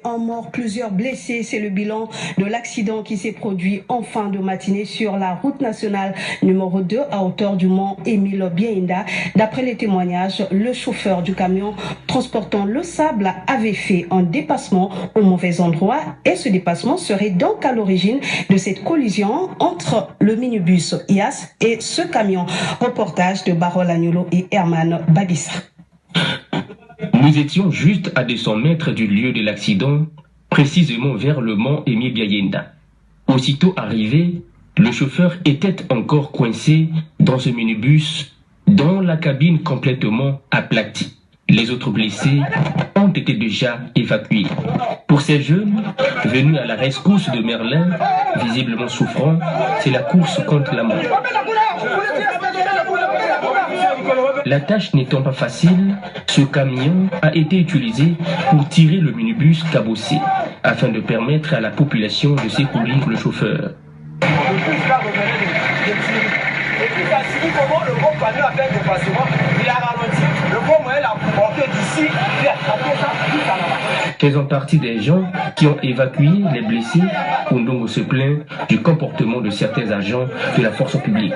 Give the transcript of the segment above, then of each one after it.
Un mort, plusieurs blessés, c'est le bilan de l'accident qui s'est produit en fin de matinée sur la route nationale numéro 2 à hauteur du mont Émile Biaïnda. D'après les témoignages, le chauffeur du camion transportant le sable avait fait un dépassement au mauvais endroit et ce dépassement serait donc à l'origine de cette collision entre le minibus IAS et ce camion. Reportage de Barol Agnolo et Herman Babissa. Nous étions juste à 200 mètres du lieu de l'accident, précisément vers le mont Émile Biaïnda. Aussitôt arrivé, le chauffeur était encore coincé dans ce minibus dont la cabine complètement aplatie. Les autres blessés ont été déjà évacués. Pour ces jeunes, venus à la rescousse de Merlin, visiblement souffrants, c'est la course contre la mort. La tâche n'étant pas facile, ce camion a été utilisé pour tirer le minibus cabossé, afin de permettre à la population de secourir le chauffeur. Faisant partie des gens qui ont évacué les blessés, Ondongo se plaint du comportement de certains agents de la force publique.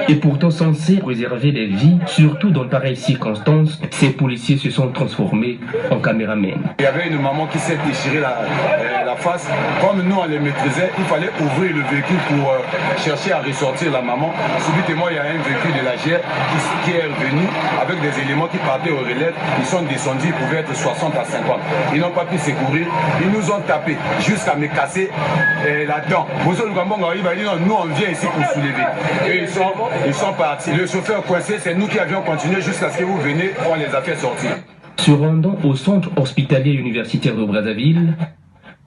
Et pourtant censés préserver des vies, surtout dans pareilles circonstances, ces policiers se sont transformés en caméramens. Il y avait une maman qui s'est déchirée la face. Comme nous on les maîtrisait, il fallait ouvrir le véhicule pour chercher à ressortir la maman. Subitement, il y a un véhicule de la GR qui est revenu avec des éléments qui partaient au relève. Ils sont descendus, ils pouvaient être 60 à 50. Ils n'ont pas pu secourir. Ils nous ont tapé jusqu'à me casser la dent. Nous, on vient ici pour soulever. Et ils sont partis. Le chauffeur coincé, c'est nous qui avions continué jusqu'à ce que vous veniez. On les a fait sortir. Se rendant au centre hospitalier universitaire de Brazzaville,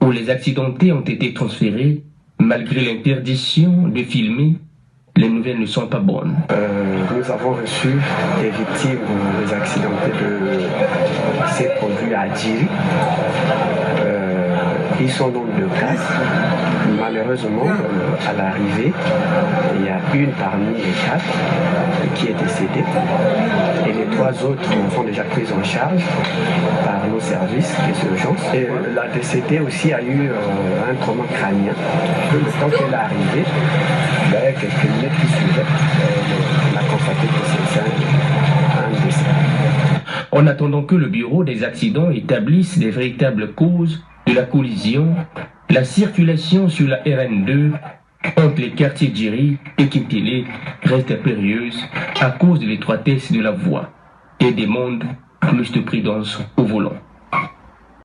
où les accidentés ont été transférés, malgré l'interdiction de filmer, les nouvelles ne sont pas bonnes. Nous avons reçu des victimes des accidentés de ces produits à Djiri. Ils sont donc deux cas. Malheureusement, à l'arrivée, il y a une parmi les quatre qui est décédée et les trois autres sont déjà prises en charge par nos services des urgences. Et la décédée aussi a eu un trauma crânien. Le temps qu'elle est arrivée, quelques minutes qui suivaient, on a constaté que c'est un décès. En attendant que le bureau des accidents établisse les véritables causes de la collision, la circulation sur la RN2 entre les quartiers Djiri et Kimpele reste impérieuse à cause de l'étroitesse de la voie et demande plus de prudence au volant.